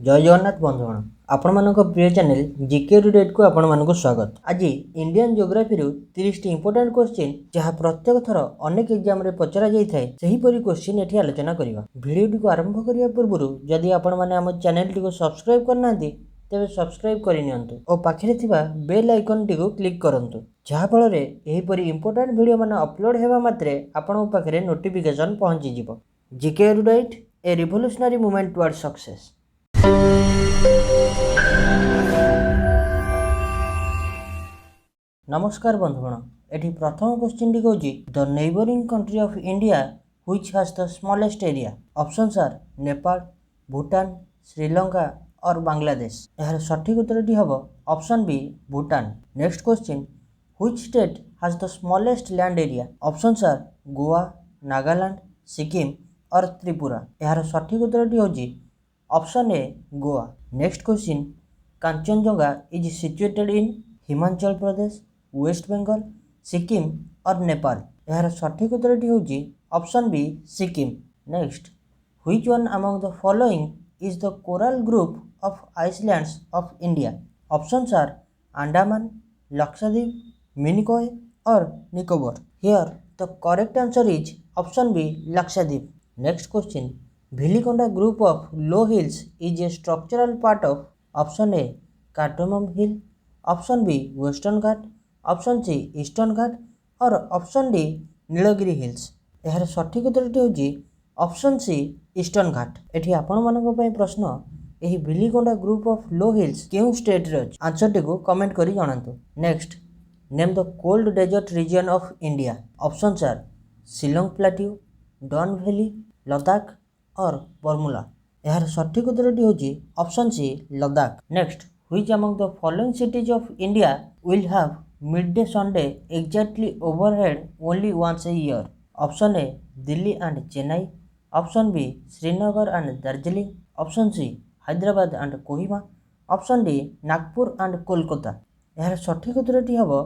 जय जगन्नाथ बंधुगण आपण मानक प्रिय चैनल जीके एडुकेट को आपण मानक स्वागत। आज इंडियन ज्योग्राफी 30 इंपोर्टेंट क्वेश्चन जहाँ प्रत्येक थर अनेक एग्जाम रे पचरा जाई थाए सही परी क्वेश्चन एठी आलोचना करिवा। वीडियो को आरंभ करिया पूर्व जदि आपण माने हम चैनल को सब्सक्राइब करनांती तेबे सब्सक्राइब करि नियंतु और पाखरे थिबा बेल आइकन टी को क्लिक करंतु जहाँ फल रे एही परी इंपोर्टेंट वीडियो माने अपलोड हेबा मात्रे आपण पाखरे नोटिफिकेशन पहुंची जिवो। GK educate a revolutionary movement toward success. नमस्कार बंधुगण एठी प्रथम क्वेश्चन टी कहूँ the neighbouring country of India which has the smallest area. Options are Nepal, Bhutan, Sri Lanka और बांग्लादेश। यार सठिक उत्तर टी हबो option B Bhutan. Next question which state has the smallest land area. Options are Goa, Nagaland, Sikkim और त्रिपुरा। यार सठिक उत्तर टी होजी option A Goa. Next question Kanchenjunga is situated in Himachal Pradesh, West Bengal, Sikkim और नेपाल। यार सठिक उत्तर टी होजी option B Sikkim. Next which one among the following is the coral group of islands of India. Options are Andaman, Lakshadweep, Minicoy और Nicobar. Here the correct answer is option B Lakshadweep. Next question Vilikonda group of low hills is a structural part of option A Cardamom Hill, option B Western Ghat, option C Eastern Ghat और option D Nilgiri hills. यार सठिक उत्तरटी होची option सी eastern घाट। एठी आपण मानक पय प्रश्न एही Bhilikonda group of low hills केउ स्टेट रे अछि। आंसर टी को कमेंट करी जणांतु। Next name the cold desert region of India. Options are Shillong plateau, Doon valley, Ladakh और बर्मुला। यार सठिक उत्तरटी होची option C Ladakh. Next which among the following cities of India will have midday sun exactly overhead only once a year. Option A Delhi and Chennai, option B Srinagar and Darjeeling, option C Hyderabad and Kohima, option D Nagpur and Kolkata. यार सठिक उत्तरटी हबो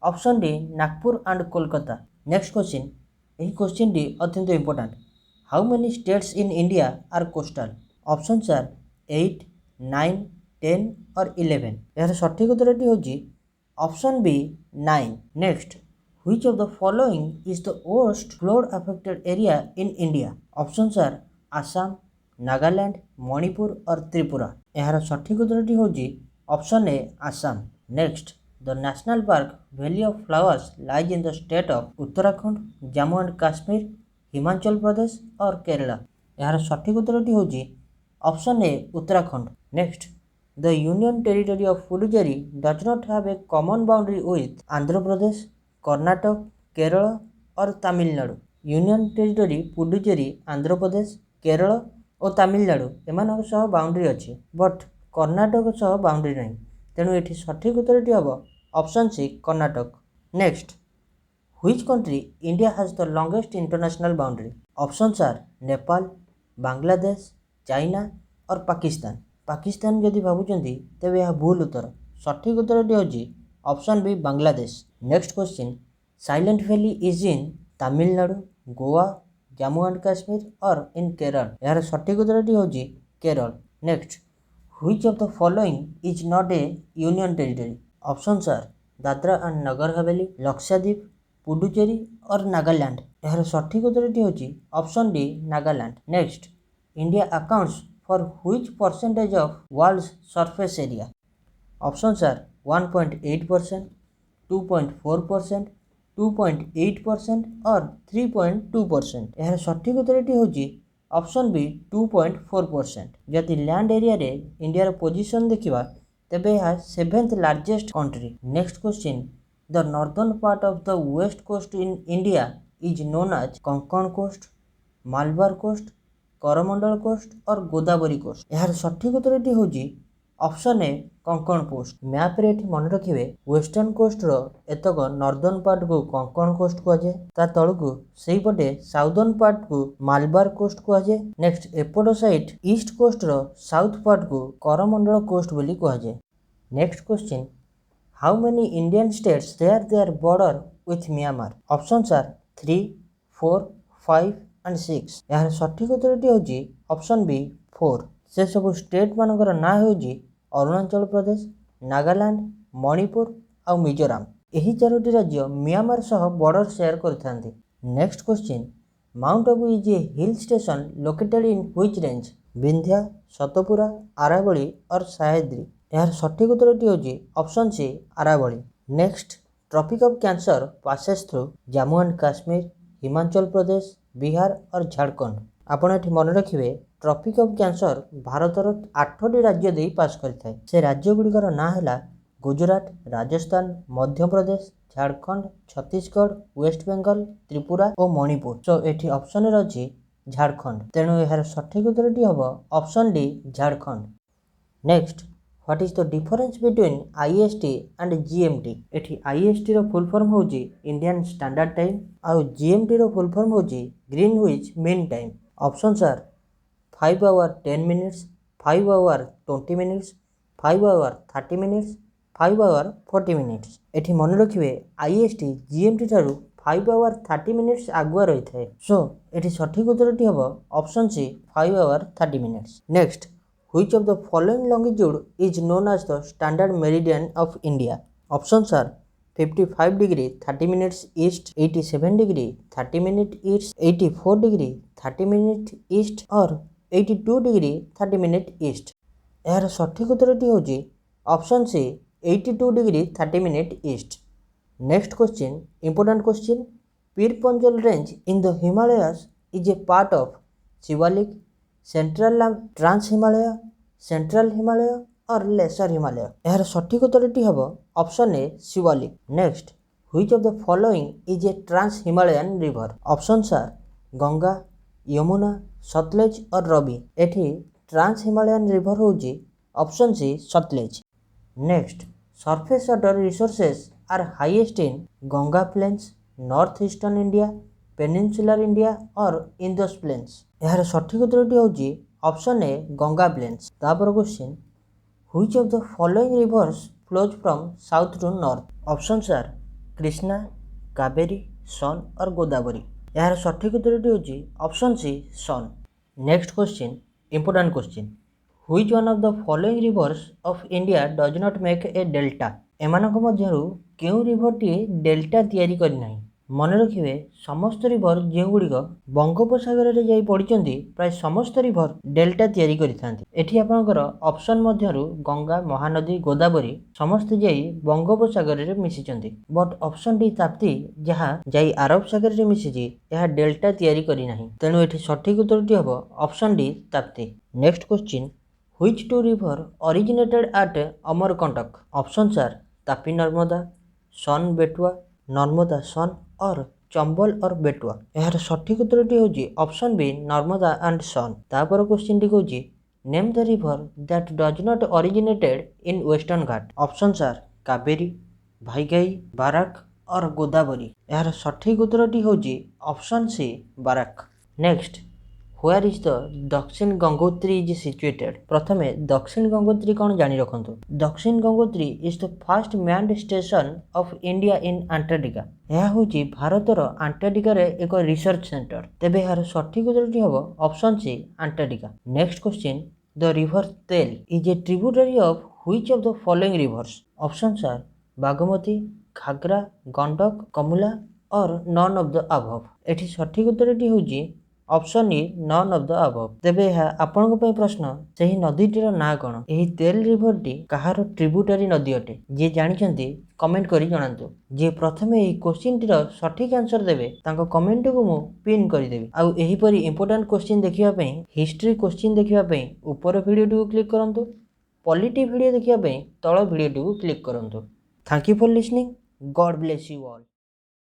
option D Nagpur and Kolkata. Next question एही question डी अत्यंत important. How many states in India are coastal? Options are 8, 9, 10 और 11। यार सठिक उत्तरटी होची option B 9। Next which of the following is the worst flood affected area in India? Options are Assam, Nagaland, Manipur और त्रिपुरा। यार सठिक उत्तरटी होची option A Assam. Next the national park valley of flowers lies in the state of Uttarakhand, Jammu and Kashmir, Himachal Pradesh और केरला। यार सठिक उत्तरटी होची option A Uttarakhand. Next the union territory of Puducherry does not have a common boundary with Andhra Pradesh, Karnataka, Kerala और तमिलनाडु। यूनियन टेरिटरी पुडुचेरी आंध्र प्रदेश, केरल और तमिलनाडु एमानक सह boundary अछि but Karnataka सह बाउंड्री नहीं। तेणु एठी सठिक उत्तरटी हबो option C Karnataka. Next Which country India has the longest international boundary? Options are Nepal, Bangladesh, China और पाकिस्तान। पाकिस्तान जदि भाबुचंती तेबे यह भूल उत्तर। सठिक उत्तरटी होची option B Bangladesh. Next question silent valley is in Tamil Nadu, Goa, Jammu and Kashmir और इन केरल। यार सठिक उत्तरटी होची Kerala. Next which of the following is not a union territory. Options are Dadra and Nagar Haveli, Lakshadweep, Puducherry और नागालैंड। यार सठिक उत्तरटी होची option D Nagaland. Next India accounts for which percentage of world's surface area. Options are 1.8%, 2.4%, 2.8% और 3.2%। यार सठिक उत्तरटी होची ऑप्शन बी 2.4%। जदि लैंड एरिया रे इंडिया रो पोजीशन देखिबा तेबे यह 7th largest country. Next question The northern part of the west coast in India is known as Konkan coast, Malabar coast, Coromandel coast और गोदावरी कोस्ट। यार सठिक उत्तरटी होची option A Konkan coast. Map रे एठी मन रखिबे वेस्टर्न कोस्ट रो एतक नॉर्दर्न पार्ट को कंकण कोस्ट को आजे, ता तळकु सेही पटे साउदर्न पार्ट को मालबार कोस्ट को आजे। नेक्स्ट एपट साइड ईस्ट कोस्ट रो साउथ पार्ट को करमंडल कोस्ट बोली को आजे। Next question How many Indian states share their border with Myanmar? Options are 3, 4, 5 and 6। यार सठिक उत्तरटी होची ऑप्शन बी 4। से सब स्टेट मानकर ना होउची अरुणाचल प्रदेश, नागालैंड, मणिपुर और मिजोराम। यही 4टी राज्य म्यांमार सह बॉर्डर शेयर करथांती। Next question, mount Abu is a hill station located in which range? Vindhya, Satpura, Aravalli और सह्याद्री। यार सठिक उत्तरटी होची option C Aravalli. Next, tropic of cancer passes through Jammu and Kashmir, Himachal Pradesh, Bihar और झारखंड। आपण एठी मन रखिबे ट्रॉपिक ऑफ कैंसर भारतर 8टी राज्य दे पास करिथाय। से राज्य गुड़िकर ना हैला गुजरात, राजस्थान, मध्य प्रदेश, झारखंड, छत्तीसगढ़, वेस्ट बेंगल, त्रिपुरा और मणिपुर। सो एठी ऑप्शन रे अछि झारखंड। तेणु यार सठिक उत्तरटी हबो option D Jharkhand. Next, what is the difference between IST and GMT? एठी IST रो फुल फॉर्म होची इंडियन स्टैंडर्ड टाइम और GMT रो फुल फॉर्म होची Greenwich mean time. Options are 5 hour 10 minutes, 5 hour 20 minutes, 5 hour 30 minutes, 5 hour 40 minutes. एठी मन रखिबे IST GMT ठारू 5 hour 30 minutes आगुआ रही थाए। सो एठी सठिक उत्तरटी हबो option C 5 hour 30 minutes. Next, which of the following longitude is known as the standard meridian of India? Options are 55 degree 30 minutes east, 87 degree 30 minutes east, 84 degree 30 minutes east और 82 degree 30 minutes east। यार सठिक उत्तरटी होची option C 82 degree 30 minutes east। Next question, important question, Pir Panjal range in the Himalayas is a part of Shivalik, central trans Himalaya, central Himalaya और lesser Himalaya. यार सठिक उत्तरटी हबो option A Shivalik. Next, which of the following is a trans Himalayan river? Options are Ganga, Yamuna, Sutlej और रवि। एठी trans Himalayan river होची option C Sutlej. Next, surface water resources are highest in Ganga plains, north eastern India, peninsular India और Indus plains. यार सठिक उत्तरटी होची option A Ganga plains. तापर question, which of the following rivers flows from south to north? Options are Krishna, Kaveri, Son और गोदावरी। यार सठिक उत्तरटी होची option C Son. Next question, important question, which one of the following rivers of India does not make a delta? एमानक मध्यरु केउ रिवरटी delta तैयारी करि नाही? मन रखिए समस्त रिवर जो गुड़िक बंगोपसागर में जाई पड़ती प्राय समस्त रिवर डेल्टा तैयारी करिथांती। एठी आपनकर ऑप्शन मध्यरु गंगा, महानदी, गोदावरी समस्त जाई बंगोपसागर में मिशिचंती। बट ऑप्शन डी ताप्ती जहाँ जाई अरब सागर में मिशिची यह डेल्टा तैयारी करि नाही। तेणु एठी सठिक उत्तरटी हबो option D Tapti. Next question, which two river originated at Amarkantak? Options are Tapi Narmada, Son Betwa, Narmada Son और चंबल और बेटुआ। यार सठिक उत्तरटी होची option B Narmada and Son. तापर क्वेश्चन टी होची name the river that does not originated in western ghat? Options are Kaveri, Vaigai, Barak और गोदावरी। यार सठिक उत्तरटी होची option C Barak. Next, where is the Dakshin Gangotri is situated? प्रथमे दक्षिण गंगोत्री कौन जानी रखंतु। दक्षिण Gangotri is the first manned station of India in Antarctica. यह होची भारतर अंटार्कटिका रे एक रिसर्च सेंटर। तेबे यार सठिक उत्तरटी हबो option C Antarctica. Next question, the river Tel is a tributary of which of the following rivers? Options are Bagmati, Ghaghara, Gandak, Kamala और नन ऑफ द अबव। एठी सठिक उत्तरटी होची option E none of the above. तेबे आपनको पे प्रश्न, सही नदीटीर ना कौन? यही तेल रिवरटी कहार ट्रिब्यूटरी नदी अटे? जे जानिछंती कमेंट करी जणांतु। जे प्रथमे एही क्वेश्चन टीर सठिक आंसर देबे तांको कमेंट को मु पिन करि देबी। आउ एही परी इंपोर्टेंट क्वेश्चन देखिबा पई, हिस्ट्री क्वेश्चन देखिबा पई ऊपर वीडियो को क्लिक करंतु। पॉलिटी वीडियो देखिबा पई तळ वीडियो को क्लिक करंतु। Thank you for listening. God bless you all.